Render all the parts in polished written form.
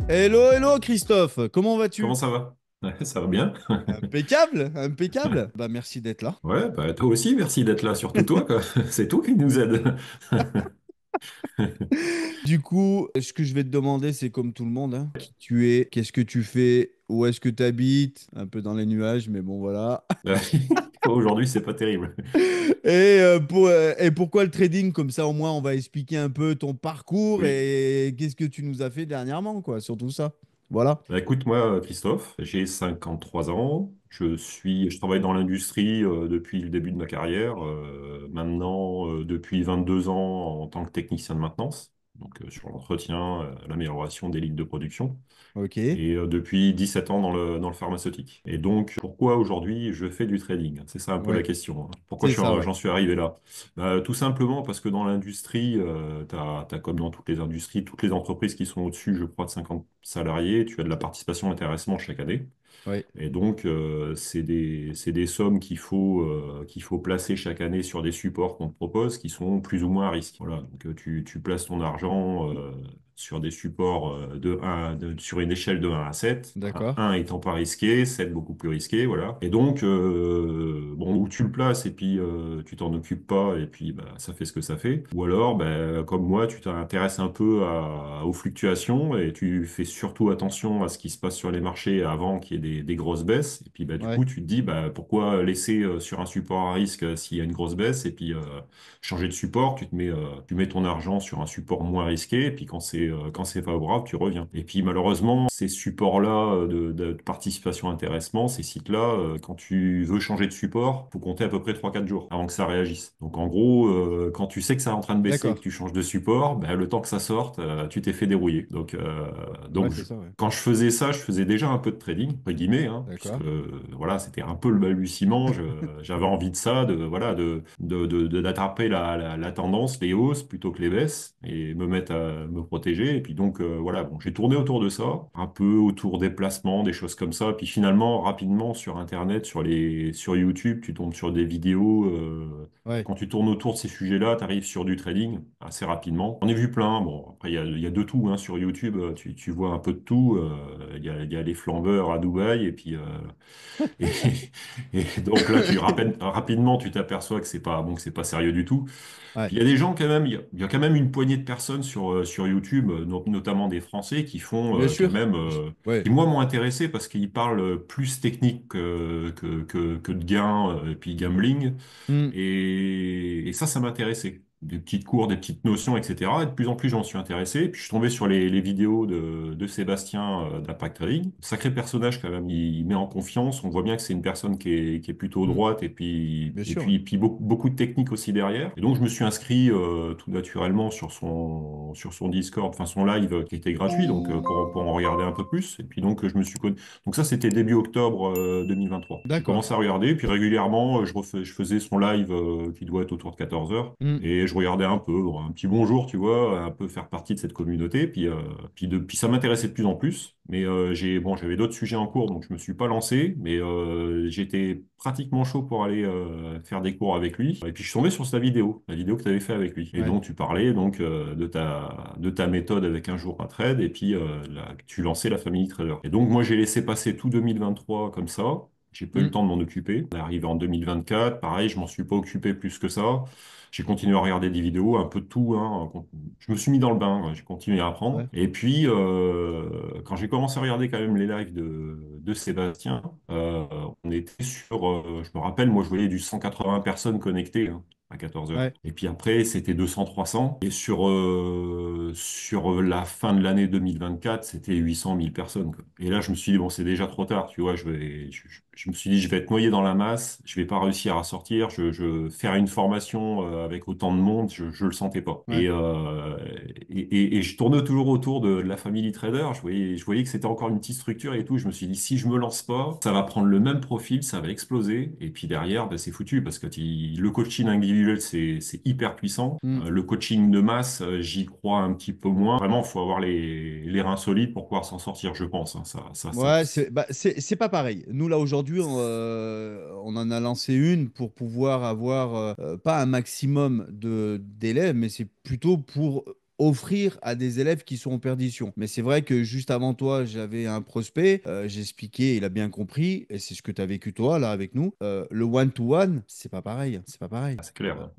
Hello, hello Christophe, comment Comment vas-tu? ça va? Ouais, ça va bien? Impeccable, impeccable. Bah merci d'être là. Ouais, bah toi aussi, merci d'être là, surtout toi, quoi. C'est toi qui nous aide. Du coup, ce que je vais te demander, c'est comme tout le monde, hein, qui tu es, qu'est-ce que tu fais, où est-ce que tu habites, un peu dans les nuages, mais bon voilà. Aujourd'hui, c'est pas terrible. Et pourquoi le trading? Comme ça, au moins, on va expliquer un peu ton parcours Oui. et qu'est-ce que tu nous as fait dernièrement, quoi, surtout ça. Voilà. Bah, écoute, moi, Christophe, j'ai 53 ans. Je travaille dans l'industrie depuis le début de ma carrière. Maintenant, depuis 22 ans en tant que technicien de maintenance, donc sur l'entretien, l'amélioration des lignes de production. Ok. Et depuis 17 ans dans le pharmaceutique. Et donc, pourquoi aujourd'hui je fais du trading? C'est ça un peu la Ouais, question, hein. Pourquoi c'est ça, ouais. j'en suis arrivé là? Tout simplement parce que dans l'industrie, t'as comme dans toutes les industries, toutes les entreprises qui sont au-dessus, je crois, de 50 salariés, tu as de la participation intéressement chaque année. Ouais. Et donc, c'est des sommes qu'il faut placer chaque année sur des supports qu'on te propose qui sont plus ou moins à risque. Voilà, donc tu places ton argent sur des supports sur une échelle de 1 à 7. D'accord. 1 étant pas risqué, 7 beaucoup plus risqué, voilà. Et donc, bon, où tu le places et puis tu t'en occupes pas et puis bah, ça fait ce que ça fait. Ou alors, bah, comme moi, tu t'intéresses un peu aux fluctuations et tu fais surtout attention à ce qui se passe sur les marchés avant qu'il y ait des grosses baisses. Et puis, bah, du Ouais. coup, tu te dis, bah, pourquoi laisser sur un support à risque s'il y a une grosse baisse et puis changer de support, tu mets ton argent sur un support moins risqué et puis quand c'est favorable, tu reviens. Et puis, malheureusement, ces supports-là de participation intéressement, ces sites-là, quand tu veux changer de support, faut compter à peu près 3 4 jours avant que ça réagisse. Donc, en gros, quand tu sais que ça est en train de baisser et que D'accord. tu changes de support, bah, le temps que ça sorte, tu t'es fait dérouiller. Donc, Ouais, donc c'est ça, ouais. quand je faisais ça, je faisais déjà un peu de trading, entre guillemets, hein, puisque D'accord. voilà, c'était un peu le balbutiement. J'avais envie de ça, voilà, d'attraper la tendance, les hausses plutôt que les baisses, et me mettre à me protéger. Et puis donc voilà, bon, j'ai tourné autour de ça, un peu autour des placements, des choses comme ça. Puis finalement, rapidement sur Internet, sur YouTube, tu tombes sur des vidéos. Ouais. Quand tu tournes autour de ces sujets-là, tu arrives sur du trading assez rapidement. J'en ai vu plein. Bon, après, il y a de tout hein, sur YouTube. Tu vois un peu de tout. Il y a les flambeurs à Dubaï. Et, et donc là, rapidement, tu t'aperçois que c'est pas bon, que c'est pas sérieux du tout. Ouais. Puis il y a des gens quand même, il y a quand même une poignée de personnes sur YouTube, notamment des Français, qui font Bien quand sûr. même, Ouais. qui moi m'ont intéressé parce qu'ils parlent plus technique que de gains et puis gambling. Hmm. Et ça m'intéressait. Des petites cours, des petites notions, etc. Et de plus en plus, j'en suis intéressé. Puis je suis tombé sur les vidéos de Sébastien d'Impact Trading. Sacré personnage quand même. Il met en confiance. On voit bien que c'est une personne qui est plutôt Hmm. droite et puis, Bien et sûr, ouais. puis, puis beaucoup, beaucoup de techniques aussi derrière. Et donc, je me suis inscrit tout naturellement sur son Discord, enfin son live qui était gratuit, donc pour en regarder un peu plus. Et puis donc, donc ça, c'était début octobre 2023. J'ai D'accord. commencé à regarder, puis régulièrement, je faisais son live qui doit être autour de 14 heures. Hmm. Et je regardais un peu, bon, un petit bonjour, tu vois, un peu faire partie de cette communauté. Puis ça m'intéressait de plus en plus. Mais j'avais d'autres sujets en cours, donc je me suis pas lancé. Mais j'étais pratiquement chaud pour aller faire des cours avec lui. Et puis je suis tombé sur sa vidéo, la vidéo que tu avais fait avec lui. Et Ouais. donc tu parlais donc de ta méthode avec un jour un trade, et puis tu lançais la famille trader. Et donc moi j'ai laissé passer tout 2023 comme ça. J'ai pas eu Hmm. le temps de m'en occuper. On est arrivé en 2024, pareil, je m'en suis pas occupé plus que ça. J'ai continué à regarder des vidéos, un peu de tout, hein. Je me suis mis dans le bain, j'ai continué à apprendre. Ouais. Et puis, quand j'ai commencé à regarder quand même les lives de Sébastien, on était je me rappelle, moi je voyais du 180 personnes connectées hein, à 14 heures. Ouais. Et puis après, c'était 200, 300. Et sur la fin de l'année 2024, c'était 800 000 personnes, quoi. Et là, je me suis dit, bon, c'est déjà trop tard, tu vois, je me suis dit, je vais être noyé dans la masse, je vais pas réussir à sortir, faire une formation avec autant de monde, je le sentais pas. Ouais. Et je tournais toujours autour de la famille trader, je voyais que c'était encore une petite structure et tout, je me suis dit, si je me lance pas, ça va prendre le même profil, ça va exploser, et puis derrière, ben, c'est foutu, parce que le coaching individuel, c'est hyper puissant. Hmm. Le coaching de masse, j'y crois un petit peu moins. Vraiment, il faut avoir les reins solides pour pouvoir s'en sortir, je pense, hein. Ouais, c'est pas pareil. Nous, là, aujourd'hui, on en a lancé une pour pouvoir avoir pas un maximum d'élèves, mais c'est plutôt pour offrir à des élèves qui sont en perdition. Mais c'est vrai que juste avant toi, j'avais un prospect, j'ai expliqué, il a bien compris, et c'est ce que tu as vécu toi, là, avec nous. Le one-to-one, c'est pas pareil, c'est pas pareil. Ah, c'est clair, hein.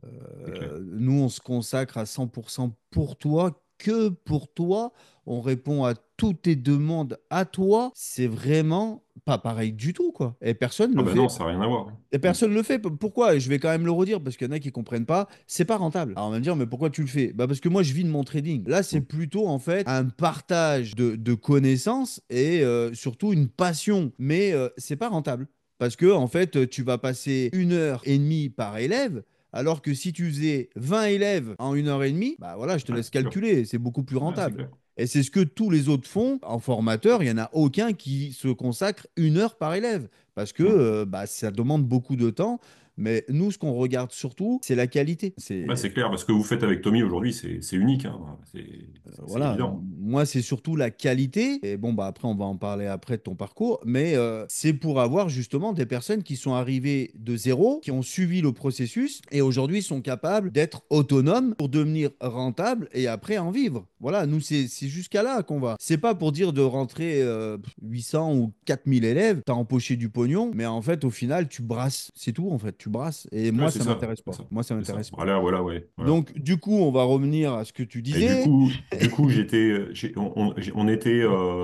C'est clair. Nous, on se consacre à 100% pour toi, que pour toi. On répond à toutes tes demandes à toi. C'est vraiment pas pareil du tout, quoi. Et personne Ah le bah fait. non, ça n'a rien à voir. Et Mm. personne le fait. Pourquoi? Et je vais quand même le redire parce qu'il y en a qui comprennent pas. C'est pas rentable. Alors on va me dire, mais pourquoi tu le fais? Bah parce que moi, je vis de mon trading. Là, c'est Mm. plutôt en fait un partage de connaissances et surtout une passion. Mais c'est pas rentable. Parce que en fait, tu vas passer 1 heure et demie par élève. Alors que si tu faisais 20 élèves en 1 heure et demie, bah voilà, je te Ouais, laisse c'est sûr. calculer, c'est beaucoup plus Ouais, c'est rentable. clair. Et c'est ce que tous les autres font. En formateur, il n'y en a aucun qui se consacre 1 heure par élève parce que Mm. bah, ça demande beaucoup de temps. Mais nous, ce qu'on regarde surtout, c'est la qualité. Ouais, c'est clair, parce que vous faites avec Tommy aujourd'hui, c'est unique, hein. C'est Voilà, évident. moi, c'est surtout la qualité. Et bon, bah, après, on va en parler après de ton parcours. Mais c'est pour avoir justement des personnes qui sont arrivées de zéro, qui ont suivi le processus et aujourd'hui sont capables d'être autonomes pour devenir rentables et après en vivre. Voilà, nous, c'est jusqu'à là qu'on va. C'est pas pour dire de rentrer 800 ou 4000 élèves, t'as empoché du pognon, mais en fait, au final, tu brasses. C'est tout, en fait, tu brasses. Et Ouais, moi, c'est ça ça, m'intéresse c'est pas. ça, Moi, ça c'est ça. m'intéresse pas. Voilà, voilà, ouais, voilà. Donc, du coup, on va revenir à ce que tu Et du disais. coup, du coup, on était,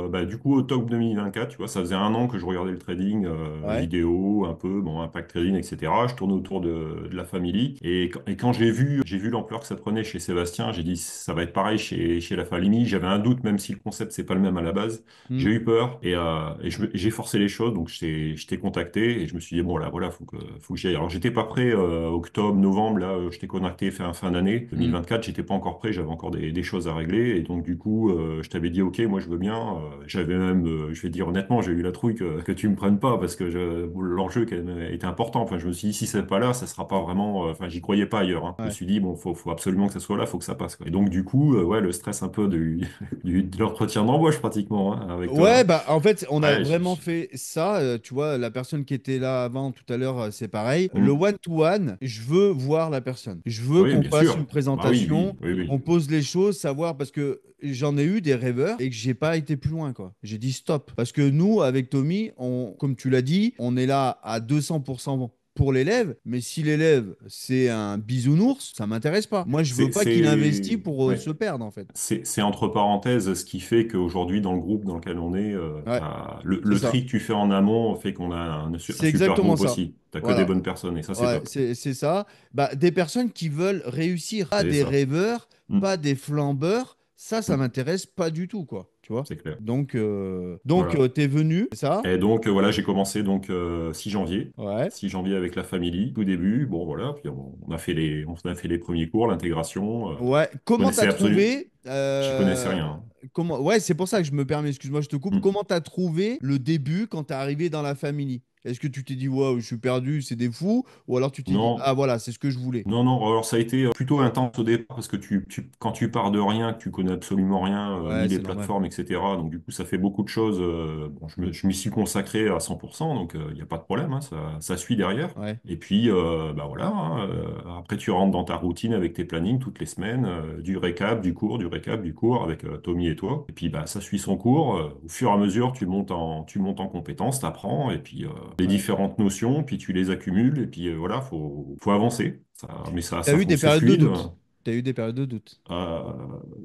bah, du coup, octobre 2024, tu vois, ça faisait 1 an que je regardais le trading Ouais. vidéo, un peu, bon, impact trading, etc. Je tournais autour de la famille. Et quand j'ai vu l'ampleur que ça prenait chez Sébastien, j'ai dit, ça va être pareil chez la famille. J'avais un doute, même si le concept, c'est pas le même à la base. J'ai Hmm. eu peur et j'ai forcé les choses. Donc, je t'ai contacté et je me suis dit, bon, là, voilà, faut que j'y aille. Alors, j'étais pas prêt, octobre, novembre, là, je t'ai contacté fin d'année Hmm. 2024, j'étais pas encore prêt, j'avais encore des choses à régler. Et donc, du coup, je t'avais dit, OK, moi, je veux bien. J'avais même, je vais te dire honnêtement, j'ai eu la trouille que tu me prennes pas parce que l'enjeu quand même était important. Enfin, je me suis dit, si c'est pas là, ça sera pas vraiment. Enfin, j'y croyais pas ailleurs, hein. Je me Ouais. suis dit, bon, faut absolument que ça soit là, faut que ça passe, quoi. Et donc, du coup, ouais, le stress un peu de l'entretien d'embauche pratiquement, hein, avec Ouais, toi. bah en fait, on a Ouais, vraiment fait ça. Tu vois, la personne qui était là avant tout à l'heure, c'est pareil. Le Hmm. one-to-one, je veux voir la personne. Je veux Oui, qu'on bien fasse une sûr. Bah oui, présentation, oui, oui, qu'on oui. pose les choses, savoir, parce que j'en ai eu des rêveurs et que j'ai pas été plus loin, quoi. J'ai dit stop. Parce que nous, avec Tommy, comme tu l'as dit, on est là à 200% pour l'élève, mais si l'élève, c'est un bisounours, ça m'intéresse pas. Moi, je veux pas qu'il investisse pour Ouais. se perdre, en fait. C'est entre parenthèses ce qui fait qu'aujourd'hui, dans le groupe dans lequel on est, Ouais, c'est le ça. tri que tu fais en amont fait qu'on a un C'est super exactement groupe ça. aussi. T'as que des Voilà. bonnes personnes et ça, c'est Ouais, top. c'est ça. Bah, des personnes qui veulent réussir, pas C'est des ça. rêveurs, Mm, pas des flambeurs. Ça mm, m'intéresse pas du tout, quoi. Tu vois? c'est clair. Donc, Voilà. t'es venu, c'est ça? Et donc, voilà, j'ai commencé donc 6 janvier. Ouais. 6 janvier avec la famille, tout début. Bon, voilà. Puis on a fait on a fait les premiers cours, l'intégration. Ouais. Je Comment t'as connaissais absolument, trouvé j'y connaissais rien, hein. comment... Ouais, c'est pour ça que je me permets, excuse-moi, je te coupe. Mm. Comment t'as trouvé le début quand t'es arrivé dans la famille? Est-ce que tu t'es dit, waouh, je suis perdu, c'est des fous? Ou alors tu t'es dit, Non, ah voilà, c'est ce que je voulais. non, non, alors ça a été plutôt intense au départ parce que quand tu pars de rien, que tu connais absolument rien, ni Ouais, les c'est normal. plateformes, etc. Donc du coup, ça fait beaucoup de choses. Bon, je m'y suis consacré à 100%, donc il n'y a pas de problème, hein, ça suit derrière. Ouais. Et puis, bah voilà, hein, après tu rentres dans ta routine avec tes plannings toutes les semaines, du récap, du récap, du cours avec Tommy et toi. Et puis, bah ça suit son cours. Au fur et à mesure, tu montes en compétences, t'apprends, et puis les Ouais. différentes notions, puis tu les accumules, et puis voilà, faut avancer. Mais T'as ça eu des c'est périodes de fluide. doute. T'as eu des périodes de doute.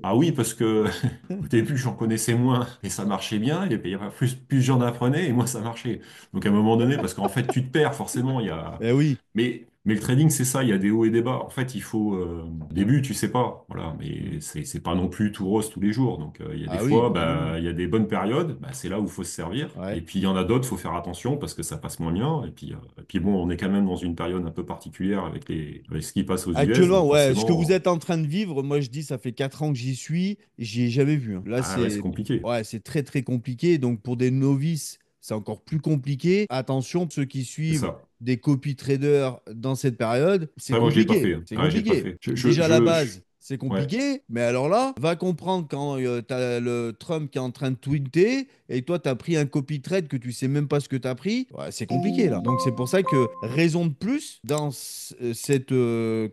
Ah oui, parce que au début, j'en connaissais moins et ça marchait bien. Et puis, il y avait plus j'en apprenais et moins ça marchait. Donc à un moment donné, parce qu'en fait, tu te perds forcément. Eh oui. Mais le trading, c'est ça, il y a des hauts et des bas. En fait, il faut. Au début, tu sais pas. Voilà, mais c'est pas non plus tout rose tous les jours. Donc il y a des Ah oui, fois, bah non, bah, non. il y a des bonnes périodes. Bah, c'est là où il faut se servir. Et Ouais. puis il y en a d'autres, il faut faire attention parce que ça passe moins bien. Et puis bon, on est quand même dans une période un peu particulière avec ce qui passe aux US. Actuellement, Donc ouais, ce que vous forcément, êtes en train de vivre, moi je dis, ça fait 4 ans que j'y suis, j'y ai jamais vu, hein. Là, ah ouais, c'est compliqué. ouais, c'est très très compliqué. Donc pour des novices, c'est encore plus compliqué. Attention, ceux qui C'est suivent ça. des copy traders dans cette période, c'est Ça, moi, je l'ai pas compliqué. fait, hein. C'est Ouais, j'ai pas compliqué. fait. Déjà la base, c'est Ouais. compliqué. Mais alors là, va comprendre quand t'as le Trump qui est en train de tweeter et toi, t'as pris un copy trade que tu sais même pas ce que t'as pris. Ouais, c'est compliqué là. Donc c'est pour ça que raison de plus dans cette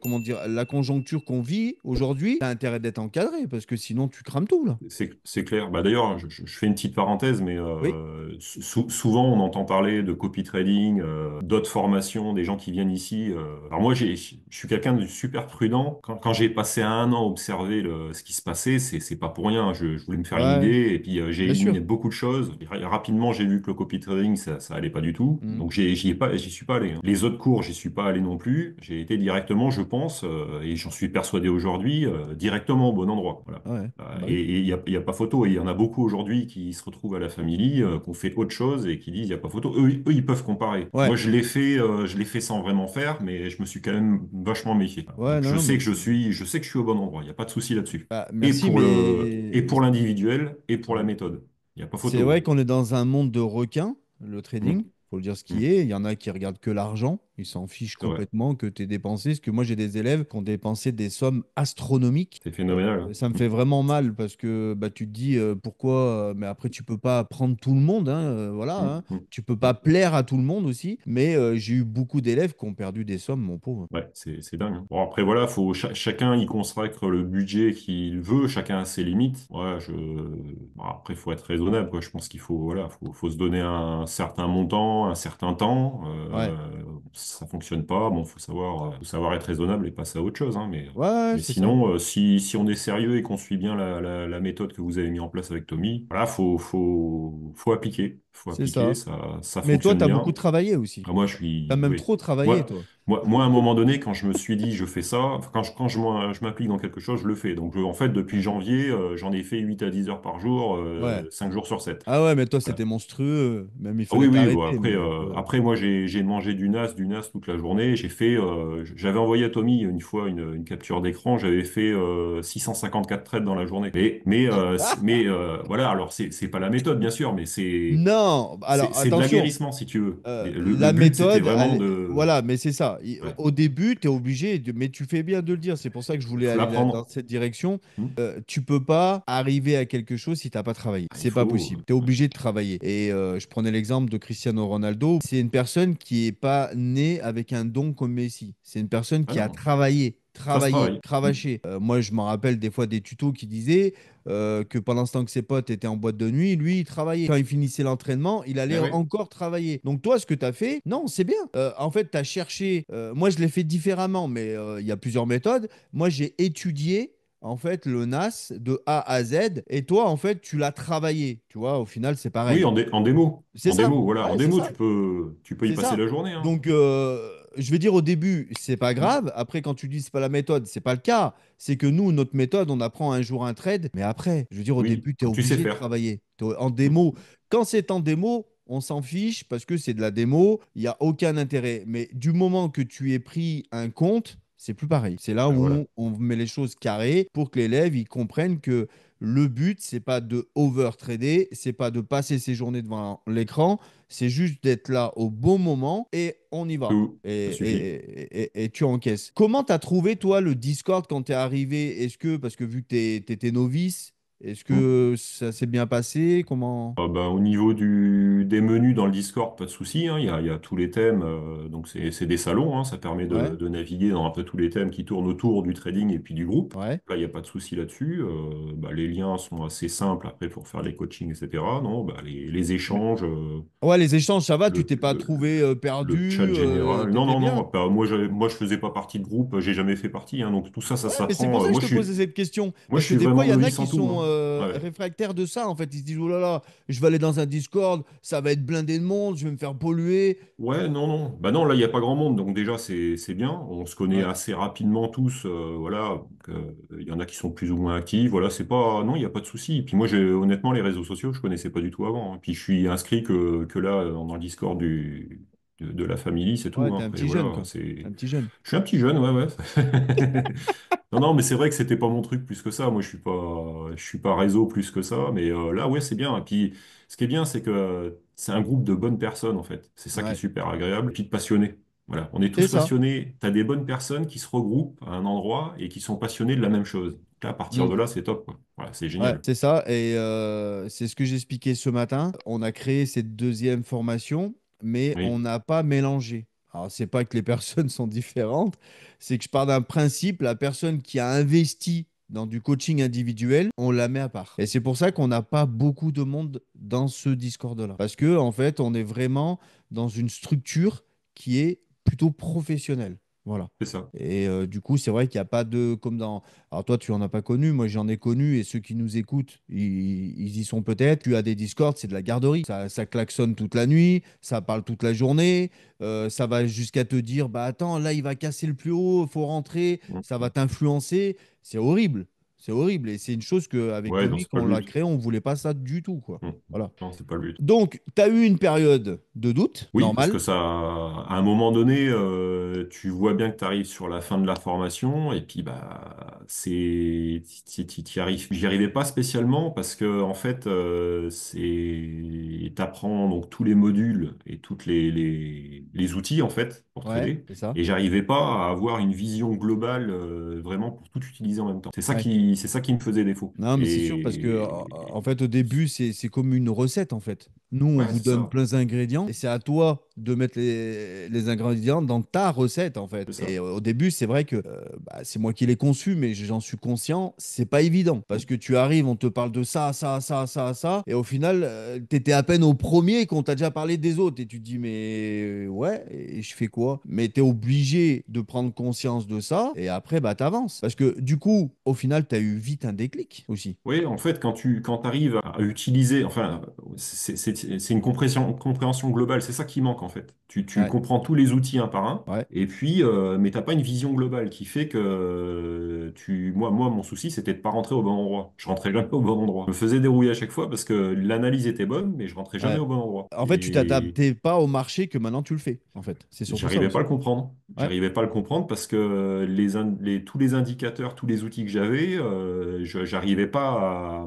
comment dire la conjoncture qu'on vit aujourd'hui, t'as intérêt d'être encadré parce que sinon tu crames tout là. C'est clair. Bah, d'ailleurs, je fais une petite parenthèse, mais Oui. souvent on entend parler de copy trading, d'autres formations, des gens qui viennent ici. Alors moi, je suis quelqu'un de super prudent. Quand j'ai passé un an à observer ce qui se passait, c'est pas pour rien. Je voulais me faire une Ouais, idée, et puis j'ai bien éliminé sûr. beaucoup de choses. Et rapidement, j'ai vu que le copy trading, ça allait pas du tout. Mm. Donc j'y suis pas allé, hein. Les autres cours, j'y suis pas allé non plus. J'ai été directement, je pense, et j'en suis persuadé aujourd'hui, directement au bon endroit. Voilà. Ouais. Bah oui. Et il y a pas photo. Et il y en a beaucoup aujourd'hui qui se retrouvent à la famille, qui ont fait autre chose et qui disent il n'y a pas photo. Eux, ils peuvent comparer. Moi, Ouais. je l'ai fait sans vraiment faire, mais je me suis quand même vachement méfié. Ouais, Donc, non, non, mais je sais que je suis au bon endroit. Il n'y a pas de souci là-dessus. bah, merci, mais Et pour l'individuel, et pour la ouais. méthode. Il n'y a pas C'est photo, vrai hein. qu'on est dans un monde de requins, le trading. Hum, Faut le dire ce qui hum, est. Il y en a qui regardent que l'argent. Ils s'en fichent c'est vrai. complètement que tu aies dépensé. Parce que moi, j'ai des élèves qui ont dépensé des sommes astronomiques. C'est phénoménal, hein. Ça me fait vraiment mal parce que bah, tu te dis pourquoi. Mais après, tu peux pas prendre tout le monde, hein, voilà. Hum, Hein. hum, Tu peux pas hum. plaire à tout le monde aussi. Mais j'ai eu beaucoup d'élèves qui ont perdu des sommes, mon pauvre. Ouais, c'est dingue, hein. Bon, après, voilà, chacun y consacre le budget qu'il veut, chacun a ses limites. Ouais, bon, après, il faut être raisonnable, quoi. Je pense qu'il faut, voilà, faut se donner un certain montant, un certain temps. Ouais. Ça fonctionne pas, bon, faut savoir être raisonnable et passer à autre chose, hein. Ouais, ouais, Mais c'est ça. sinon, si on est sérieux et qu'on suit bien la méthode que vous avez mis en place avec Tommy, voilà, faut appliquer. Faut C'est appliquer, ça. ça Mais toi, fonctionne tu as beaucoup bien. travaillé aussi. Ah, moi, Tu as même oui. trop travaillé, Moi, toi. à un moment donné, quand je me suis dit, je fais ça, enfin, je m'applique dans quelque chose, je le fais. Donc, en fait, depuis Ouais. janvier, j'en ai fait 8 à 10 heures par jour, Ouais. 5 jours sur 7. Ah ouais, mais toi, Voilà. c'était monstrueux. Même il Ah oui, fallait oui, bon, t'arrêter. Mais après, moi, j'ai mangé du NAS toute la journée. J'avais envoyé à Tommy une fois une capture d'écran. J'avais fait 654 trades dans la journée. Voilà, alors c'est pas la méthode, bien sûr, mais non, alors c'est de attention. l'aguerrissement, si tu veux. Le La but, c'était méthode, vraiment de... voilà, mais c'est ça. Ouais. Au début, tu es obligé, mais tu fais bien de le dire. C'est pour ça que je voulais Faut aller dans l'apprendre. cette direction. Hmm. Tu peux pas arriver à quelque chose si t'as pas travaillé. Ah, il C'est pas faut. possible. Tu es obligé de travailler. Et je prenais l'exemple de Cristiano Ronaldo. C'est une personne qui est pas née avec un don comme Messi. C'est une personne Ah qui a non, travaillé, ça se travaillé, travaille. Hmm. cravaché. Moi, je me rappelle des fois des tutos qui disaient que pendant ce temps que ses potes étaient en boîte de nuit, lui, il travaillait. Quand il finissait l'entraînement, il allait Eh oui. encore travailler. Donc toi, ce que tu as fait, non, c'est bien. En fait, tu as cherché, moi je l'ai fait différemment, mais il y a plusieurs méthodes. Moi, j'ai étudié en fait le NAS de A à Z, et toi, en fait, tu l'as travaillé. Tu vois, au final, c'est Oui, pareil. en démo. C'est En ça. démo, voilà. En Ouais, c'est démo, ça. tu peux y C'est passer ça. la journée, hein. Donc, je vais dire au début, c'est pas Hmm. grave. Après, quand tu dis c'est pas la méthode, c'est pas le cas. C'est que nous, notre méthode, on apprend un jour un trade. Mais après, je veux dire, au Oui, début, tu es quand tu sais obligé de faire. travailler. En Hmm. démo. Quand c'est en démo, on s'en fiche parce que c'est de la démo. Il n'y a aucun intérêt. Mais du moment que tu aies pris un compte, c'est plus pareil. C'est là Ben où voilà. on met les choses carrées pour que l'élève il comprenne que le but, c'est pas de over-trader, c'est pas de passer ses journées devant l'écran, c'est juste d'être là au bon moment et on y va. Tout, ça suffit. Et tu encaisses. Comment t'as trouvé, toi, le Discord quand t'es arrivé? Est-ce que, parce que vu que t'étais novice, est-ce Hmm. que ça s'est bien passé? Comment? Ben, au niveau des menus dans le Discord, pas de souci, hein. Il y a tous les thèmes. Donc, c'est des salons, hein. Ça permet Ouais, de naviguer dans un peu tous les thèmes qui tournent autour du trading et puis du groupe. ouais. Là, il n'y a pas de souci là-dessus. Les liens sont assez simples après pour faire les coachings, etc. Non, les échanges. Ouais, les échanges, ça va, tu le, t'es pas le, trouvé le chat perdu, général. Non, t'étais non, non. bien. Bah, moi, je faisais pas partie de groupe, j'ai jamais fait partie, hein. Donc tout ça, ça Ouais, mais c'est pour s'apprend. ça que je te posais cette question. Moi, je Parce que suis des fois, vraiment il y en a novice qui en tout, sont hein. Ouais. réfractaires de ça. En fait, ils se disent, oh là là, je vais aller dans un Discord, ça va être blindé de monde, je vais me faire polluer. Ouais, non, non. Bah non, là, il n'y a pas grand monde, donc déjà, c'est bien. On se connaît Ouais. assez rapidement tous, voilà. Donc, il y en a qui sont plus ou moins actifs. Voilà, c'est pas. Non, il n'y a pas de souci. Et puis moi, honnêtement, les réseaux sociaux, je connaissais pas du tout avant, hein. Puis je suis inscrit que là, dans le Discord de la famille, c'est tout, Ouais, hein. t'es un Après, petit jeune, voilà, quoi. c'est. Un petit jeune. Je suis un petit jeune, ouais, ouais. Non, non, mais c'est vrai que c'était pas mon truc plus que ça. Moi, je suis pas réseau plus que ça. Mais là, ouais, c'est bien. Et puis, ce qui est bien, c'est que c'est un groupe de bonnes personnes, en fait. C'est ça qui est Ouais. super agréable. Et puis de passionnés. Voilà, on est C'est tous ça. passionnés. Tu as des bonnes personnes qui se regroupent à un endroit et qui sont passionnés de la même chose. Là, à partir Mm. de là, c'est top, quoi. Voilà, c'est Ouais, génial. c'est ça. Et c'est ce que j'expliquais ce matin. On a créé cette deuxième formation, mais on Oui, n'a pas mélangé. Alors, c'est pas que les personnes sont différentes, c'est que je pars d'un principe, la personne qui a investi dans du coaching individuel, on la met à part. Et c'est pour ça qu'on n'a pas beaucoup de monde dans ce Discord-là. Parce que, en fait, on est vraiment dans une structure qui est plutôt professionnelle. Voilà. c'est ça. Et du coup, c'est vrai qu'il n'y a pas de, comme dans, alors toi, tu en as pas connu, moi j'en ai connu, et ceux qui nous écoutent, ils y sont peut-être. Tu as des Discords, c'est de la garderie. Ça klaxonne toute la nuit, ça parle toute la journée, ça va jusqu'à te dire, bah attends, là il va casser le plus haut, faut rentrer, ça va Mhm. t'influencer. C'est horrible, c'est horrible. Et c'est une chose qu'avec Ouais, donc Tony, c'est pas quand on le l'a but. créé, on voulait pas ça du tout, quoi. Mhm. Voilà. Non, c'est pas le but. Donc, tu as eu une période de doute, Oui, parce normal. que ça, à un moment donné, tu vois bien que tu arrives sur la fin de la formation, et puis bah, t'y arrives. J'y arrivais pas spécialement parce que en fait, t'apprends donc tous les modules et toutes les outils en fait pour Ouais, trader, c'est ça. et j'arrivais pas à avoir une vision globale vraiment pour tout utiliser en même temps. Ouais. C'est ça qui me faisait défaut. Non, mais c'est sûr, parce que en Et fait, au début, c'est comme une recette, en fait. Nous, on ouais, vous c'est donne ça, plein d'ingrédients et c'est à toi de mettre les ingrédients dans ta recette, en fait. c'est ça. Et au début, c'est vrai que bah, c'est moi qui l'ai conçu, mais j'en suis conscient, c'est pas évident. Parce que tu arrives, on te parle de ça, ça, ça, ça, ça, et au final, t'étais à peine au premier qu'on t'a déjà parlé des autres. Et tu te dis, mais ouais, et je fais quoi? Mais t'es obligé de prendre conscience de ça et après, bah, t'avances. Parce que du coup, au final, t'as eu vite un déclic aussi. Oui, en fait, quand arrives à utiliser, enfin, c'est une compréhension globale, c'est ça qui manque en fait. Tu Ouais, comprends tous les outils un par un, ouais, et puis, mais t'as pas une vision globale qui fait que moi, mon souci, c'était de pas rentrer au bon endroit. Je rentrais jamais au bon endroit. Je me faisais dérouiller à chaque fois parce que l'analyse était bonne, mais je rentrais jamais ouais. au bon endroit. En fait, tu Et t'adaptais pas au marché que maintenant tu le fais, en fait. C'est surtout ça j'arrivais pas à aussi. le comprendre. Ouais, J'arrivais pas à le comprendre parce que tous les indicateurs, tous les outils que j'avais, j'arrivais pas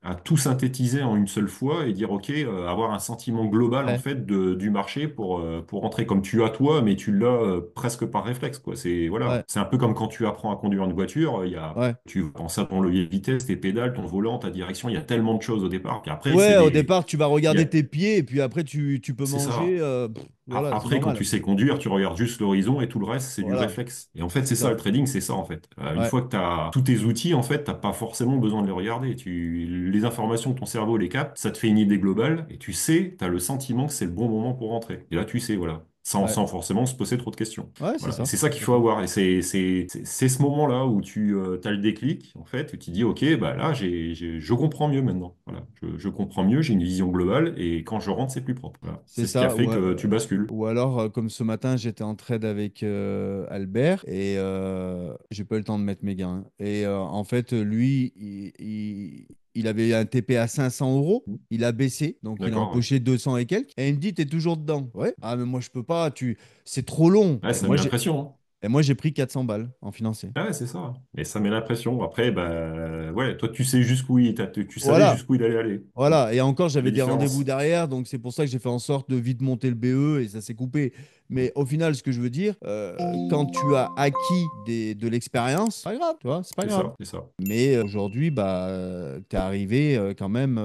à tout synthétiser en une seule fois et dire, OK, avoir un sentiment global en ouais, fait du marché pour rentrer comme tu as toi, mais tu l'as presque par réflexe, quoi. Voilà. ouais, C'est un peu comme quand tu apprends à conduire une voiture, ouais. tu penses à ton levier de vitesse, tes pédales, ton volant, ta direction, il y a tellement de choses au départ. Puis après, Ouais, au départ, tu vas il y regarder a- tes pieds et puis après, tu peux c'est manger. ça. Voilà, c'est Après, quand normal. tu sais conduire, tu regardes juste l'horizon et tout le reste, c'est du Voilà, réflexe. Et en fait, c'est c'est ça ça. le trading, c'est ça en fait. Une Ouais, fois que tu as tous tes outils, en fait, t'as pas forcément besoin de les regarder. Les informations que ton cerveau les capte, ça te fait une idée globale et tu sais, tu as le sentiment que c'est le bon moment pour rentrer. Et là, tu sais, voilà. ouais, Sans forcément se poser trop de questions. ouais, c'est Voilà. Et ça. c'est ça qu'il Tout à faut fait. avoir. Et c'est ce moment-là où tu as le déclic, en fait, où tu dis, OK, bah là, je comprends mieux maintenant. Voilà. Je comprends mieux, j'ai une vision globale et quand je rentre, c'est plus propre. Voilà. C'est C'est ce qui a ça. fait que tu bascules. Ou alors, comme ce matin, j'étais en trade avec Albert et j'ai pas eu le temps de mettre mes gains. Et en fait, lui, il avait un TP à 500 euros. Il a baissé, donc il a D'accord, ouais. empoché 200 et quelques. Et il me dit, t'es toujours dedans. Ouais. Ah, mais moi, je peux pas. C'est trop long. Ouais, ça met l'impression, hein. Et moi, j'ai pris 400 balles en financé. Ah ouais, c'est ça. Mais ça met l'impression. Après, bah, ouais, toi, tu sais jusqu'où tu savais Voilà. jusqu'où il allait aller. Voilà, et encore, C'est la j'avais des rendez-vous différence. derrière, donc c'est pour ça que j'ai fait en sorte de vite monter le BE et ça s'est coupé. Mais au final, ce que je veux dire, quand tu as acquis de l'expérience, c'est pas grave, tu vois, c'est pas C'est grave. ça, c'est ça. Mais aujourd'hui, bah, t'es arrivé quand même.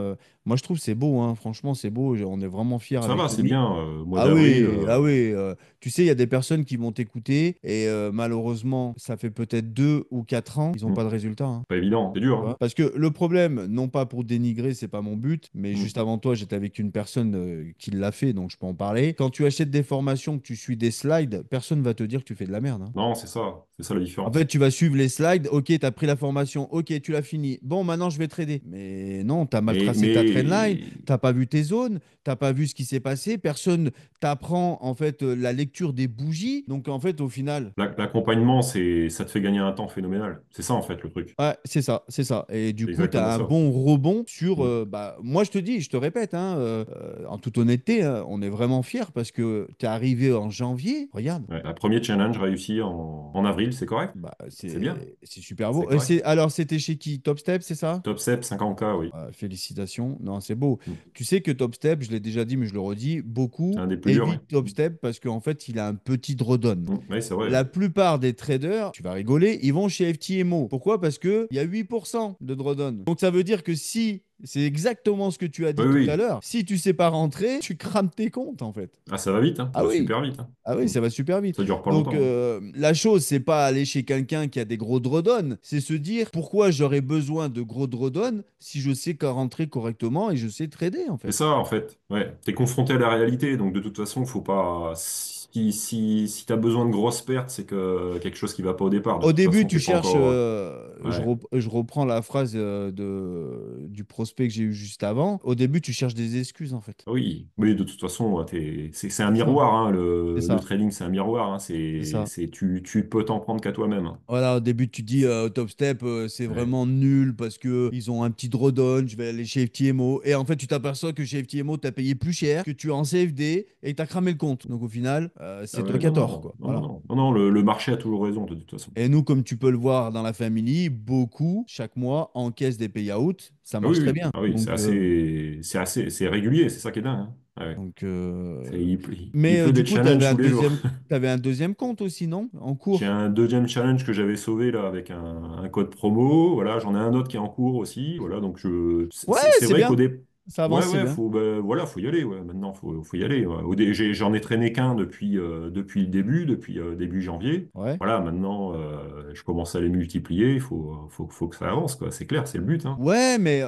Moi, je trouve que c'est beau, hein, franchement, c'est beau. On est vraiment fiers Ça avec va, c'est Tony. bien. Mois Ah d'avril, oui, ah oui. Tu sais, il y a des personnes qui vont t'écouter et malheureusement, ça fait peut-être 2 ou 4 ans, ils n'ont hmm, pas de résultat, hein. pas évident. C'est dur, Tu vois. hein. Parce que le problème, non pas pour dénigrer, c'est pas mon but, mais Hmm. juste avant toi, j'étais avec une personne qui l'a fait, donc je peux en parler. Quand tu achètes des formations, que tu suis des slides, personne va te dire que tu fais de la merde, hein. Non, c'est ça. C'est ça la En fait, différence. tu vas suivre les slides, ok, tu as pris la formation, ok, tu l'as fini. Bon, maintenant je vais trader. Mais non, tu as mal tracé ta trendline, Mais t'as pas vu tes zones, t'as pas vu ce qui s'est passé, personne t'apprend en fait la lecture des bougies. Donc en fait, au final, l'accompagnement, ça te fait gagner un temps phénoménal. C'est ça, en fait, le truc. ouais, c'est ça, c'est ça. Et du C'est coup, tu as exactement un ça. bon rebond sur. Hmm. Bah, moi, je te dis, je te répète, hein, en toute honnêteté, hein, on est vraiment fiers parce que tu es arrivé en janvier. Regarde. Ouais, un premier challenge réussi en avril. avril, c'est correct? Bah, C'est bien, c'est super c'est beau. correct. Alors, c'était chez qui? Top Step, c'est ça? Top Step, 50K, oui. Félicitations. Non, c'est beau. Mm. Tu sais que Top Step, je l'ai déjà dit, mais je le redis, C'est beaucoup un des plus durs, oui. évitent Top Step parce qu'en fait, il a un petit drawdown. Oui, c'est vrai. La plupart des traders, tu vas rigoler, ils vont chez FTMO. Pourquoi? Parce qu'il y a 8% de drawdown. Donc ça veut dire que si, c'est exactement ce que tu as Oui, dit tout à oui. l'heure, si tu sais pas rentrer, tu crames tes comptes en fait. Ah, ça va vite, hein. Ça Ah va oui, super vite, hein. ah oui, Mm. ça va super vite. Ça dure pas Donc, longtemps, hein. la chose, c'est pas aller chez quelqu'un qui a des gros drawdowns, c'est se dire pourquoi j'aurais besoin de gros drawdowns si je sais qu'à rentrer correctement et je sais trader, en C'est fait. ça, en fait. Ouais. T'es confronté à la réalité, donc de toute façon, faut pas. Si t'as besoin de grosses pertes, c'est que quelque chose qui va pas au départ. De Au toute début, façon, tu t'es pas cherches, encore. je, Ouais. je reprends la phrase du prospect que j'ai eu juste avant. Au début, tu cherches des excuses, en fait. Oui, oui, de toute façon, c'est un C'est ça, miroir, hein. c'est Le ça, trading, c'est un miroir, hein. c'est ça. Tu peux t'en prendre qu'à toi-même, hein. Voilà, au début, tu dis Top Step, c'est Ouais. vraiment nul parce que ils ont un petit drawdown, je vais aller chez FTMO. Et en fait, tu t'aperçois que chez FTMO, tu as payé plus cher, que tu es en CFD et que tu as cramé le compte. Donc au final, Ah c'est toi ouais, qui as non, tort, non, quoi. non, non, Voilà. non, non, non, le marché a toujours raison, de toute façon. Et nous, comme tu peux le voir dans la famille, beaucoup, chaque mois, encaissent des payouts. Ça Ah oui, marche très oui, bien. ah oui, c'est régulier, c'est ça qui est dingue, hein. Ah ouais. Donc, Il mais pleut du des coup, tu avais challenges un tous les jours. deuxième, t'avais un deuxième compte aussi, non? En J'ai cours. un deuxième challenge que j'avais sauvé là avec un code promo. Voilà, j'en ai un autre qui est en cours aussi. Voilà, donc Ouais, c'est c'est vrai bien. qu'au début, Ça ouais, avance, c'est ouais, bien. faut, bah, voilà, faut y aller. Ouais. Maintenant, faut y aller. Ouais. J'en ai traîné qu'un depuis le début, depuis début janvier. Ouais. Voilà, maintenant, je commence à les multiplier. Faut que ça avance, quoi. C'est clair, c'est le but, hein. Ouais, mais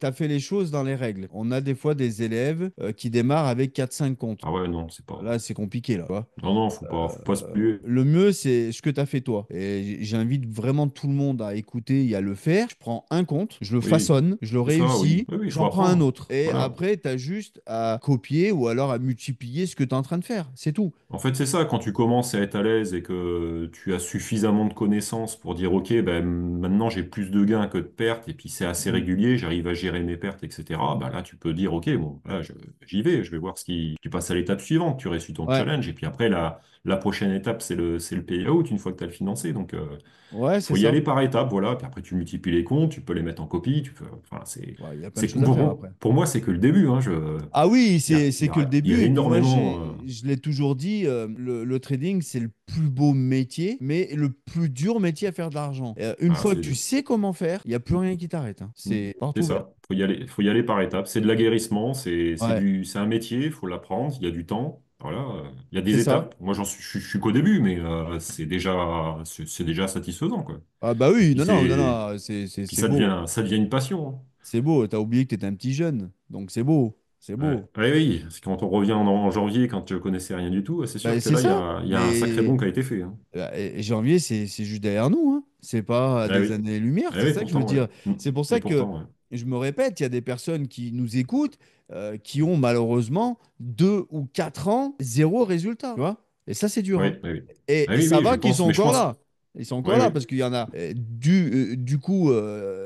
tu as fait les choses dans les règles. On a des fois des élèves qui démarrent avec quatre cinq comptes. Ah ouais, non, c'est pas. Là, c'est compliqué, là. Tu vois. Non, non, faut pas se plier. Le mieux, c'est ce que tu as fait toi. Et j'invite vraiment tout le monde à écouter et à le faire. Je prends un compte, je le Oui, façonne, je le c'est ça, oui. réussis, Oui, oui, il faut j'en prends un apprendre. autre. Et Voilà. après, tu as juste à copier ou alors à multiplier ce que tu es en train de faire. C'est tout. En fait, c'est ça, quand tu commences à être à l'aise et que tu as suffisamment de connaissances pour dire, OK, ben, maintenant j'ai plus de gains que de pertes, et puis c'est assez Mhm. régulier, j'arrive à gérer mes pertes, etc. Bah là, tu peux dire, OK, bon, là, j'y vais, je vais voir ce qui. Tu passes à l'étape suivante, tu réussis ton Ouais, challenge, et puis après, la prochaine étape, c'est le payout une fois que tu as le financé. Donc, ouais, c'est faut y ça. aller par étapes, voilà. Puis après, tu multiplies les comptes, tu peux les mettre en copie, enfin, Ouais, il y a plein de c'est, choses à faire après. pour moi, c'est que le début, hein. Ah oui, c'est que le Il y a début. Et puis moi, énormément. je l'ai toujours dit, le trading, c'est le plus beau métier, mais le plus dur métier à faire de l'argent. Une Ah, fois que c'est tu sais comment faire, il n'y a plus rien qui t'arrête, hein. Mm. C'est porte C'est ouverte. ça, faut y aller par étapes. C'est de l'aguerrissement, Ouais, c'est un métier, il faut l'apprendre, il y a du temps. Voilà, il y a c'est des ça. étapes. Moi, je suis qu'au début, mais c'est déjà satisfaisant, quoi. Ah bah oui, Puis non, non, non, non, c'est puis c'est beau. ça devient une passion, hein. C'est beau. T'as oublié que t'étais un petit jeune. Donc c'est beau. C'est Ouais. beau. Ouais, oui, parce que quand on revient en janvier, quand je connaissais rien du tout, c'est sûr Bah, que c'est là, ça. il y a un sacré Mais bond qui a été fait, hein. et janvier, c'est juste derrière nous, hein. C'est pas Ah des oui, années-lumière, ah c'est oui, ça que je veux pourtant, ouais. dire. C'est pour Et ça que pourtant, ouais. je me répète, il y a des personnes qui nous écoutent, qui ont malheureusement 2 ou 4 ans, zéro résultat. Tu vois? Et ça, c'est dur, Oui, hein. oui, oui. Ah Et oui, ça oui, je va qu'ils sont pense, mais je encore pense. là. Ils sont Oui, encore là oui. parce qu'il y en a. Du coup,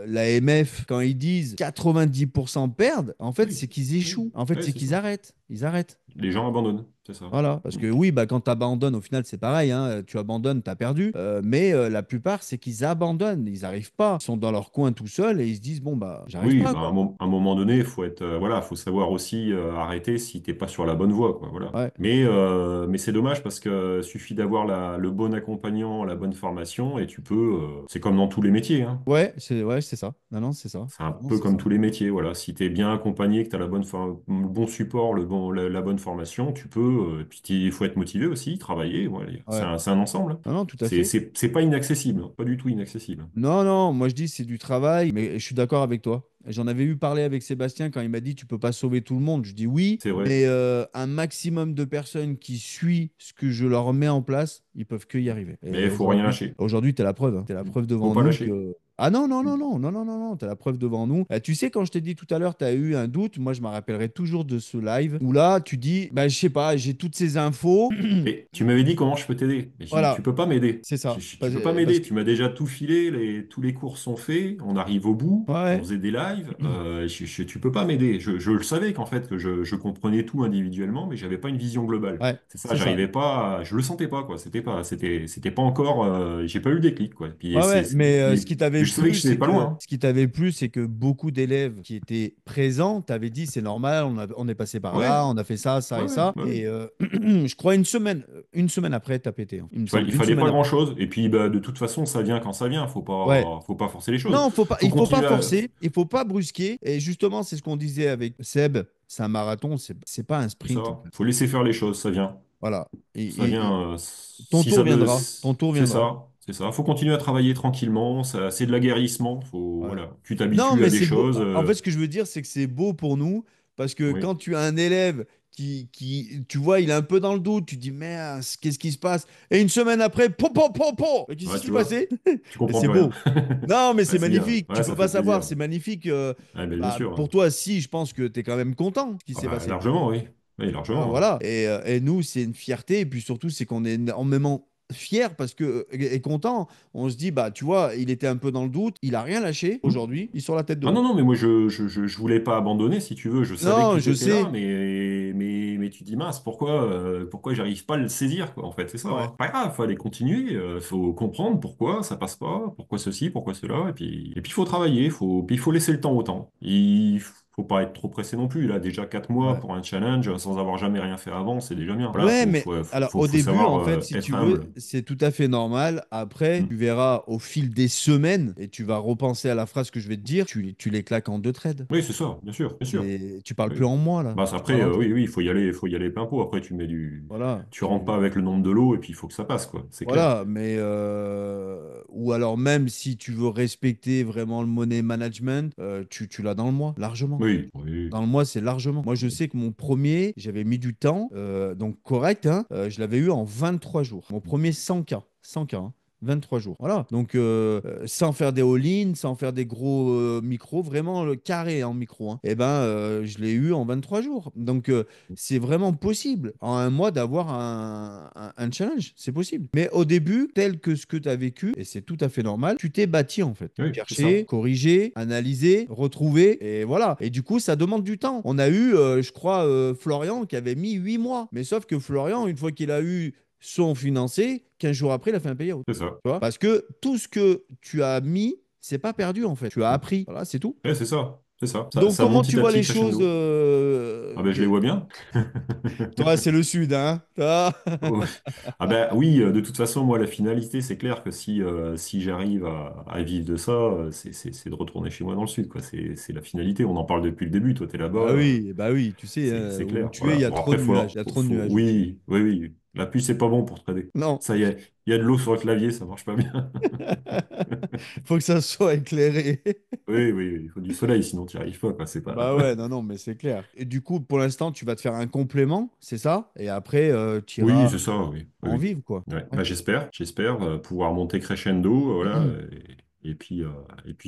la MF, quand ils disent 90% perdent, en fait, Oui, c'est qu'ils oui, échouent. En fait, oui, c'est c'est qu'ils ça. arrêtent. Ils arrêtent. Les gens abandonnent, c'est ça. Voilà, parce Mm. que oui, bah, quand tu abandonnes, au final, c'est pareil, hein, tu abandonnes, tu as perdu. Mais la plupart, c'est qu'ils abandonnent, ils n'arrivent pas. Ils sont dans leur coin tout seuls et ils se disent, bon, bah, j'arrive Oui, pas, bah, quoi. à un moment donné, il faut être, voilà, faut savoir aussi arrêter si t'es pas sur la bonne voie, quoi, voilà. Ouais, Mais c'est dommage parce que suffit d'avoir le bon accompagnant, la bonne formation, et tu peux, c'est comme dans tous les métiers, hein. ouais, c'est ça. Non, non, c'est ça. C'est un Non, non, peu c'est comme ça. tous les métiers, voilà. Si tu es bien accompagné, que tu as le bon support, la bonne formation, tu peux, puis il faut être motivé aussi, travailler, ouais, Ouais. c'est un ensemble, hein. Non, non, tout à fait. C'est pas inaccessible, hein, pas du tout inaccessible. Non, non, moi je dis c'est du travail, mais je suis d'accord avec toi. J'en avais eu parlé avec Sébastien quand il m'a dit tu peux pas sauver tout le monde. Je dis oui, C'est vrai. mais un maximum de personnes qui suivent ce que je leur mets en place, ils peuvent que y arriver. Mais Et il faut rien aujourd'hui, lâcher. aujourd'hui, tu es la preuve, hein. Tu es la preuve Faut devant pas nous lâcher. que. Ah non, non, non, non, non, non, non, non, t'as la preuve devant nous. Tu sais, quand je t'ai dit tout à l'heure, t'as eu un doute, moi je me rappellerai toujours de ce live où là, tu dis, bah, je sais pas, j'ai toutes ces infos. Et tu m'avais dit comment je peux t'aider. Mais j'ai dit, tu Voilà, peux pas m'aider. c'est ça. Tu peux pas Parce m'aider. que. Tu m'as déjà tout filé, tous les cours sont faits, on arrive au bout, on Ouais. faisait des lives. Tu peux pas m'aider. Je le savais qu'en fait, que je comprenais tout individuellement, mais j'avais pas une vision globale. Ouais, C'est ça, c'est ça. j'arrivais pas, je le sentais pas, quoi. C'était pas encore, j'ai pas eu le déclic, quoi. Ouais, ouais, mais Et ce qui t'avait je savais que plu, j'étais c'est pas loin, que hein. ce qui t'avait plu, c'est que beaucoup d'élèves qui étaient présents t'avaient dit c'est normal, on est passé par là, Ouais, on a fait ça, ça ouais, et ouais, ça. ouais, ouais. Et je crois une semaine après, t'as pété, hein, il me semble, Il une fallait pas semaine après. grand-chose. Et puis, bah, de toute façon, ça vient quand ça vient. Ouais. Faut pas forcer les choses. Non, Faut il faut pas continuer à, forcer, il faut pas brusquer. Et justement, c'est ce qu'on disait avec Seb, c'est un marathon, c'est pas un c'est sprint en ça. fait. Faut laisser faire les choses, ça vient. Voilà. Ça vient. Ton Si tour ça veut, viendra, ton tour c'est viendra. ça. C'est ça. Faut continuer à travailler tranquillement. C'est de l'aguerrissement. Faut, Ouais. voilà. Tu Non, t'habitues à mais des c'est beau. choses. En fait, ce que je veux dire, c'est que c'est beau pour nous parce que Oui. quand tu as un élève tu vois, il est un peu dans le doute, tu dis, merde, qu'est-ce qui se passe? Et une semaine après, po, po, po, po! Mais qu'est-ce Ouais, qui s'est tu vois. passé? Tu Et comprends c'est plus rien. beau. Non, mais Ouais, c'est c'est bien. magnifique. Tu Ouais, peux ça pas fait savoir, plaisir. c'est magnifique. Ouais, ben, bien Bah, sûr. pour toi, si, je pense que tu es quand même content de ce qui s'est Bah, passé. largement, oui. Oui, Ah, largement, hein. voilà. Et nous, c'est une fierté. Et puis surtout, c'est qu'on est énormément fiers parce que, et content. On se dit, bah, tu vois, il était un peu dans le doute. Il a rien lâché. Hmm. Aujourd'hui, il est sur la tête de Ah non, l'eau. non, mais moi je voulais pas abandonner si tu veux, je savais que Non, tout je était là, sais. mais tu dis mince, pourquoi j'arrive pas à le saisir, quoi, en fait, c'est ça, Ouais. hein. Pas grave, faut aller continuer, faut comprendre pourquoi ça passe pas, pourquoi ceci, pourquoi cela, et puis il faut travailler, puis il faut laisser le temps au temps. Il faut pas être trop pressé non plus, là, déjà 4 mois Ouais. pour un challenge sans avoir jamais rien fait avant, c'est déjà bien. Voilà, Ouais, mais alors au faut début, savoir en fait, si tu être veux, humble. c'est tout à fait normal. Après, Hmm. tu verras au fil des semaines et tu vas repenser à la phrase que je vais te dire, tu les claques en deux trades. Oui, c'est ça, bien sûr, bien sûr. Tu parles plus Oui. en moi, là. Bah, Tu parles après, en toi. oui, il faut y aller plein pot. Après, Voilà. tu rentres pas avec le nombre de l'eau et puis il faut que ça passe, quoi. C'est clair. Voilà, mais ou alors même si tu veux respecter vraiment le money management, tu l'as dans le mois, largement. Oui, oui. Dans le mois, c'est largement. Moi, je sais que mon premier, j'avais mis du temps, donc correct, hein, je l'avais eu en 23 jours. Mon premier 100K, 100K, hein, 23 jours. Voilà. Donc, sans faire des all-in, sans faire des gros micros, vraiment le carré en micro, hein. Et ben, je l'ai eu en 23 jours. Donc, c'est vraiment possible en un mois d'avoir un challenge. C'est possible. Mais au début, tel que ce que tu as vécu, et c'est tout à fait normal, tu t'es bâti en fait. Oui, c'est Chercher, ça. corriger, analyser, retrouver, et voilà. Et du coup, ça demande du temps. On a eu, je crois, Florian qui avait mis 8 mois. Mais sauf que Florian, une fois qu'il a eu son financé, 15 jours après, il a fait un payout. C'est ça. Tu vois? Parce que tout ce que tu as mis, c'est pas perdu en fait. Tu as appris. Voilà, c'est tout. Ouais, c'est ça. C'est ça. Donc, Ça monte comment tu petit à vois petit les choses crescendo. Ah ben, je les vois bien. Toi, c'est le sud, hein? Toi. Oh. Ah ben oui, de toute façon, moi, la finalité, c'est clair que si j'arrive à vivre de ça, c'est de retourner chez moi dans le sud, quoi. C'est la finalité. On en parle depuis le début. Toi, t'es là-bas. Bah oui, tu sais, hein, C'est où clair, tu es, il voilà. y a Bon, trop après, de nuages. Il y a trop de nuages aussi. oui, oui, oui. La pluie, c'est pas bon pour trader. Non, Ça y est, il y a de l'eau sur le clavier, ça marche pas bien. faut que ça soit éclairé. Oui, oui, oui, il faut du soleil, sinon tu n'y arrives pas, quoi. C'est pas. Bah ouais, non, non, mais c'est clair. Et du coup, pour l'instant, tu vas te faire un complément, c'est ça? Et après, tu Oui, iras c'est ça, oui. Oui, en oui. vivre, quoi. Ouais. Ouais. Bah, j'espère pouvoir monter crescendo, voilà. Et puis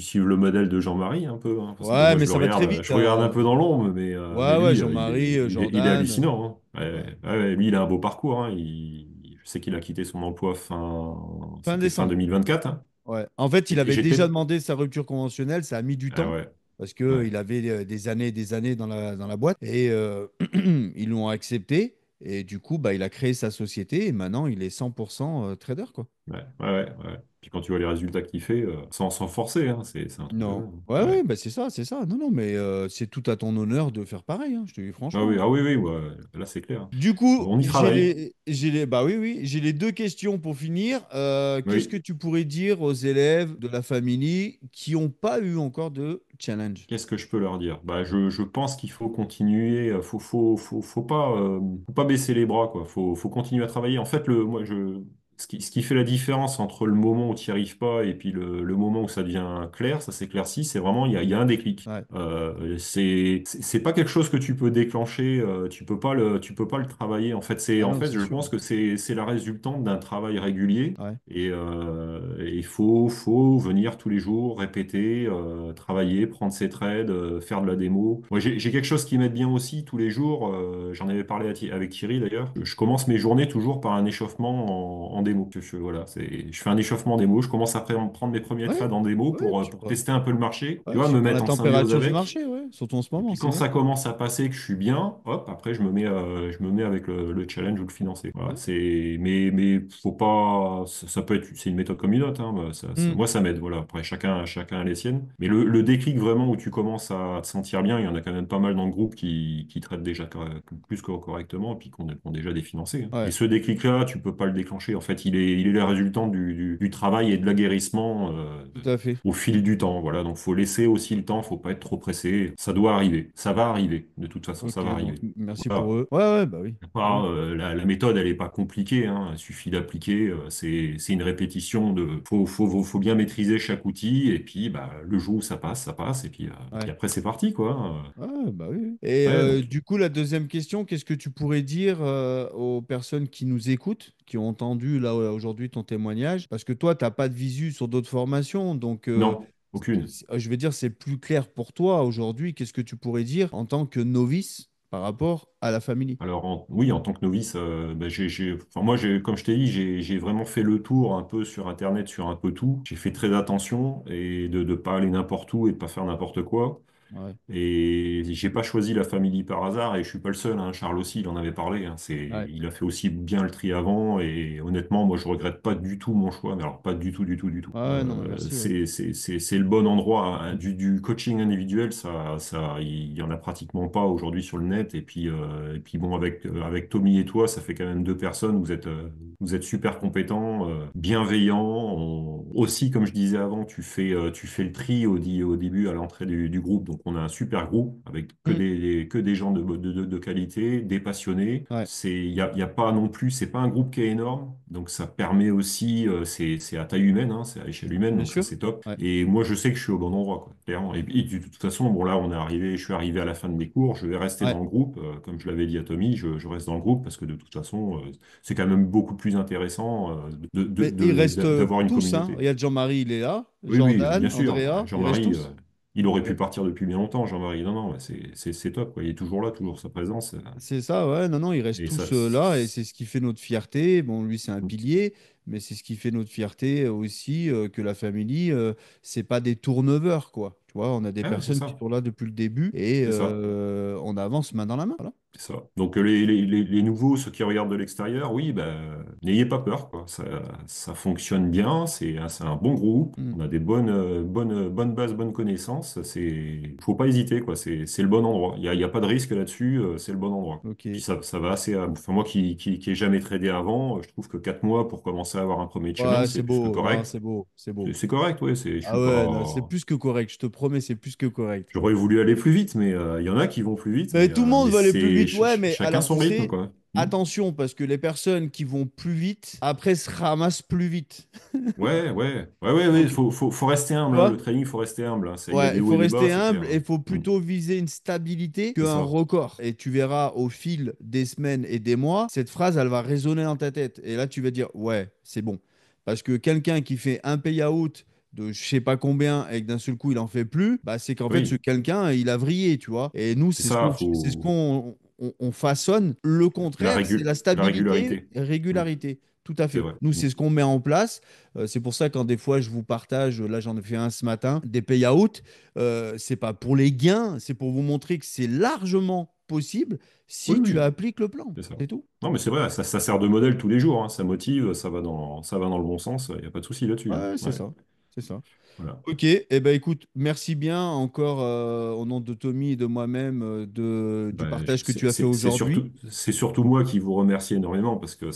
suivre le modèle de Jean-Marie un peu, hein, parce que bon, Ouais, moi mais ça va très vite, je regarde un hein. peu dans l'ombre, mais Ouais, ouais, lui, Jean-Marie, il est Jordan. hallucinant, hein. Ouais. Ouais, ouais, lui, il a un beau parcours, hein. Je sais qu'il a quitté son emploi Fin c'était fin décembre. 2024, hein. Ouais. En fait, il Et avait déjà j'étais, demandé sa rupture conventionnelle, ça a mis du ah temps ouais, parce ouais, qu'il avait des années dans la boîte et ils l'ont accepté. Et du coup, bah, il a créé sa société et maintenant, il est 100% trader, quoi. ouais, ouais, ouais, ouais. Puis quand tu vois les résultats qu'il fait, sans forcer, hein, c'est un truc de Non. dingue. Ouais, Ouais. ouais, bah, c'est ça, c'est ça. Non, non, mais c'est tout à ton honneur de faire pareil, hein, je te dis franchement, hein. Ah oui, oui, ouais, là c'est clair. Du coup, On y travaille. bah oui, oui, j'ai les deux questions pour finir. Qu'est-ce que Oui. tu pourrais dire aux élèves de la famille qui n'ont pas eu encore de challenge? Qu'est-ce que je peux leur dire? Bah, je pense qu'il faut continuer, faut pas baisser les bras, quoi. Faut continuer à travailler. En fait, ce qui fait la différence entre le moment où tu n'y arrives pas et puis le moment où ça devient clair, ça s'éclaircit, c'est vraiment, il y a un déclic. Ouais. C'est pas quelque chose que tu peux déclencher, tu peux pas le travailler. Ah En non, fait, c'est je sûr. pense que c'est la résultante d'un travail régulier. Ouais. Et, il faut venir tous les jours, répéter, travailler, prendre ses trades, faire de la démo. Moi, j'ai quelque chose qui m'aide bien aussi tous les jours. J'en avais parlé avec Thierry d'ailleurs. Je commence mes journées toujours par un échauffement en démo. Voilà, je fais un échauffement en démo. Je commence à prendre mes premiers Ouais, trades en démo ouais, pour tester un peu le marché. Tu ouais, vois, tu me prends la mettre en symbiose température du avec. marché, ouais, surtout en ce Et moment, puis c'est quand bien. ça commence à passer, que je suis bien, hop, après je me mets avec le challenge ou le financer. Voilà, Ouais. mais faut pas, ça peut être, c'est une méthode comme une autre, hein, Hmm, moi ça m'aide. Voilà, après chacun a les siennes. Mais le déclic vraiment où tu commences à te sentir bien, il y en a quand même pas mal dans le groupe qui traitent déjà plus que correctement et puis qu'on déjà des financés, hein. Et ouais, ce déclic-là, tu peux pas le déclencher. En fait, il est le résultat du travail et de l'aguerrissement. tout à fait. Au fil du temps. Voilà, donc faut laisser aussi le temps, faut pas être trop pressé. Ça doit arriver, ça va arriver. De toute façon, ça Ok, va donc arriver. merci pour Voilà. eux. Ouais, ouais, bah oui. Bah Pas, oui. la méthode, elle est pas compliquée, hein. Il suffit d'appliquer. C'est une répétition de. Faut bien maîtriser chaque outil et puis bah, le jour où ça passe et puis Ouais. après c'est parti quoi. Ouais, bah oui. Et Ouais, donc du coup, la deuxième question, qu'est-ce que tu pourrais dire aux personnes qui nous écoutent, qui ont entendu là aujourd'hui ton témoignage? Parce que toi, tu n'as pas de visu sur d'autres formations, donc non, aucune. je veux dire, c'est plus clair pour toi aujourd'hui. Qu'est-ce que tu pourrais dire en tant que novice par rapport à la famille? Alors oui, en tant que novice, bah, enfin, moi, comme je t'ai dit, j'ai vraiment fait le tour un peu sur Internet, sur un peu tout. J'ai fait très attention et de ne pas aller n'importe où et de pas faire n'importe quoi. Ouais, Et j'ai pas choisi la famille par hasard et je suis pas le seul, hein. Charles aussi, il en avait parlé, hein. ouais, Il a fait aussi bien le tri avant et honnêtement, moi je regrette pas du tout mon choix, mais alors pas du tout, du tout, du tout. ouais, non, mais merci, ouais. C'est le bon endroit, hein. Du coaching individuel, il y en a pratiquement pas aujourd'hui sur le net. Et puis bon, avec Tommy et toi, ça fait quand même deux personnes. Vous êtes super compétents, bienveillants. Aussi, comme je disais avant, tu fais le tri au début à l'entrée du groupe. Donc, on a un super groupe avec Hmm, que des gens de qualité, des passionnés. ouais, Il y a pas non plus, c'est pas un groupe qui est énorme. Donc, ça permet aussi, c'est à taille humaine, hein, c'est à échelle humaine. bien Donc, ça, sûr. c'est top. Ouais, Et moi, je sais que je suis au bon endroit, quoi, clairement. Et de toute façon, bon, là, je suis arrivé à la fin de mes cours. Je vais rester ouais. dans le groupe. Comme je l'avais dit à Tommy, je reste dans le groupe parce que de toute façon, c'est quand même beaucoup plus intéressant Mais ils restent d'avoir une tous, hein. communauté. Il y a Jean-Marie, il est là. Oui, oui, bien Jordan, sûr. Andrea, ils restent Jean-Marie, tous. il aurait pu Ouais. partir depuis bien longtemps, Jean-Marie. Non, non, c'est top, quoi. Il est toujours là, toujours sa présence. C'est ça, ouais, non, non, ils restent Et ça, tous là et c'est ce qui fait notre fierté. Bon, lui, c'est un pilier, mais c'est ce qui fait notre fierté aussi que la famille, c'est pas des turnovers, quoi. Tu vois, on a des ouais, c'est personnes qui ça. sont là depuis le début et C'est ça. on avance main dans la main. Voilà. C'est ça. Donc les nouveaux, ceux qui regardent de l'extérieur, oui, ben, n'ayez pas peur, quoi. Ça fonctionne bien, c'est un bon groupe, Hmm, on a des bonnes bases, bonnes connaissances. Faut pas hésiter, quoi. C'est le bon endroit. Il y a pas de risque là-dessus, c'est le bon endroit. Puis ok. ça va assez. Enfin moi qui ai jamais tradé avant, je trouve que 4 mois pour commencer à avoir un premier challenge, Ouais, c'est c'est plus que beau. Non, correct. c'est beau. C'est beau. C'est correct, ouais. Je Ah suis ouais, non, c'est pas. plus que correct. Je te promets, c'est plus que correct. J'aurais voulu aller plus vite, mais il y en a qui vont plus vite, Mais tout le monde mais veut aller plus c'est vite, ouais, mais chacun alors tu son rythme, sais, quoi. Hmm. attention, parce que les personnes qui vont plus vite, après se ramassent plus vite. Ouais, Donc, faut rester tu humble, hein. Le vois? training, il faut rester humble, hein. Il y a Ouais, des il hauts faut et des bas, rester c'est clair, humble et hein. il faut Hmm. plutôt viser une stabilité C'est qu'un ça. record. Et tu verras au fil des semaines et des mois, cette phrase, elle va résonner dans ta tête. Et là, tu vas dire, ouais, c'est bon. Parce que quelqu'un qui fait un payout de je sais pas combien et que d'un seul coup, il en fait plus, bah, c'est qu'en fait, ce Oui, quelqu'un, il a vrillé, tu vois. Et nous, c'est ça, c'est ce faut qu'on façonne. Le contraire, c'est la la stabilité, régularité. Hmm. régularité. Tout à C'est fait. vrai. Nous, Hmm. c'est ce qu'on met en place. C'est pour ça quand des fois je vous partage, là j'en ai fait un ce matin, des payouts, c'est pas pour les gains, c'est pour vous montrer que c'est largement possible Oui, si tu oui, appliques le plan. c'est ça. C'est tout. Non, mais c'est vrai, ça sert de modèle tous les jours, hein. Ça motive, ça va dans le bon sens, il n'y a pas de souci là-dessus, hein. Ouais, c'est Ouais, ça. C'est ça. voilà. Ok, eh ben écoute, merci bien encore au nom de Tommy et de moi-même du Ben, partage que tu as fait aujourd'hui. c'est surtout moi qui vous remercie énormément parce que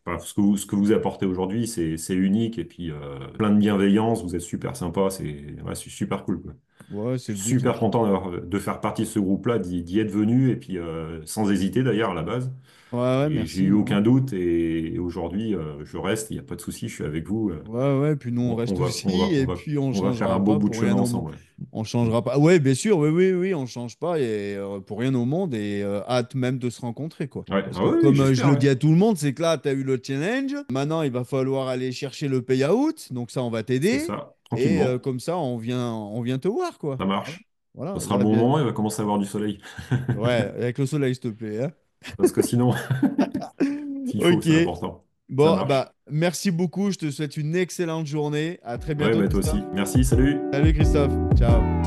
enfin, ce que vous apportez aujourd'hui, c'est unique et puis plein de bienveillance, vous êtes super sympa, c'est super cool, quoi. Ouais, c'est Je le suis but, hein. super content de faire partie de ce groupe-là, d'y être venu et puis sans hésiter d'ailleurs à la base. Ouais, ouais, Et j'ai merci, eu non. aucun doute et aujourd'hui, je reste, il n'y a pas de souci, je suis avec vous. Ouais, ouais, puis nous on On reste va, on va, aussi, on et va, puis on on va faire un changera beau pas bout de pour rien chemin au monde. ensemble. On Ouais. changera pas. Ouais, bien sûr, oui, oui, oui, on change pas, et pour rien au monde, et hâte même de se rencontrer, quoi. Ouais. Parce Ah que oui, oui, comme je j'espère, le ouais. dis à tout le monde, c'est que là, tu as eu le challenge. Maintenant, il va falloir aller chercher le payout. Donc ça, on va C'est t'aider. ça, Et tranquillement, comme ça, on vient te voir, quoi. ça Voilà. marche. Voilà. Ça sera le Là, bon bien. moment, il va commencer à avoir du soleil. Ouais, avec le soleil, s'il te plaît, hein. Parce que sinon, s'il faut, Ok. c'est important. Ça Bon, marche. bah, merci beaucoup. Je te souhaite une excellente journée. À très Ouais, bientôt, bah toi Christophe. aussi. Merci, salut. Salut, Christophe. Ciao.